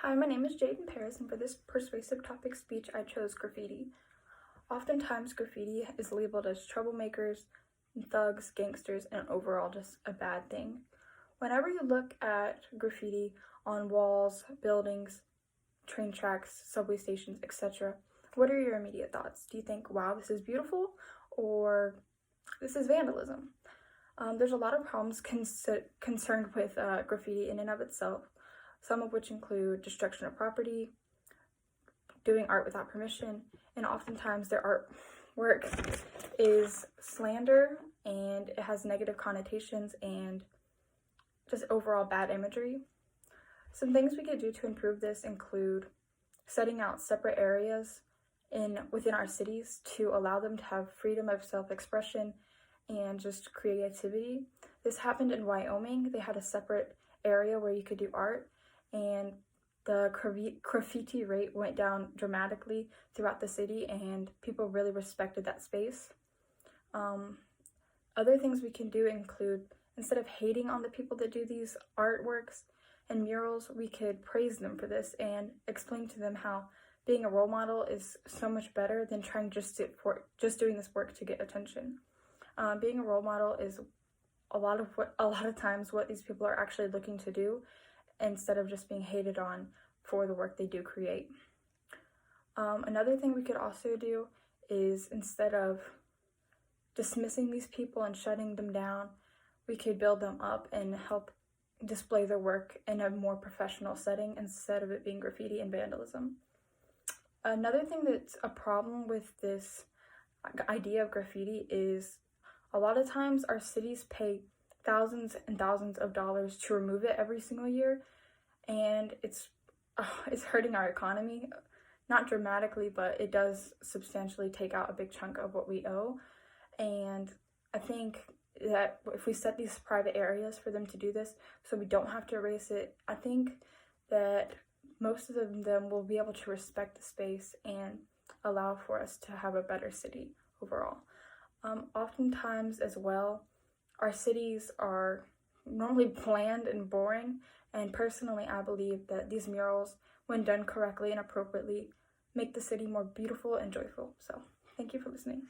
Hi, my name is Jaden Paris, and for this persuasive topic speech, I chose graffiti. Oftentimes, graffiti is labeled as troublemakers, thugs, gangsters, and overall just a bad thing. Whenever you look at graffiti on walls, buildings, train tracks, subway stations, etc., what are your immediate thoughts? Do you think, wow, this is beautiful, or this is vandalism? There's a lot of problems concerned with graffiti in and of itself, some of which include destruction of property, doing art without permission, and oftentimes their artwork is slander and it has negative connotations and just overall bad imagery. Some things we could do to improve this include setting out separate areas within our cities to allow them to have freedom of self-expression and just creativity. This happened in Wyoming. They had a separate area where you could do art, and the graffiti rate went down dramatically throughout the city, and people really respected that space. Other things we can do include, instead of hating on the people that do these artworks and murals, we could praise them for this and explain to them how being a role model is so much better than trying just doing this work to get attention. Being a role model is a lot of times what these people are actually looking to do, instead of just being hated on for the work they do create. Another thing we could also do is, instead of dismissing these people and shutting them down, we could build them up and help display their work in a more professional setting instead of it being graffiti and vandalism. Another thing that's a problem with this idea of graffiti is a lot of times our cities pay thousands and thousands of dollars to remove it every single year, and it's hurting our economy. Not dramatically, but it does substantially take out a big chunk of what we owe. And I think that if we set these private areas for them to do this so we don't have to erase it, I think that most of them will be able to respect the space and allow for us to have a better city overall. Oftentimes as well, our cities are normally bland and boring, and personally I believe that these murals, when done correctly and appropriately, make the city more beautiful and joyful. So thank you for listening.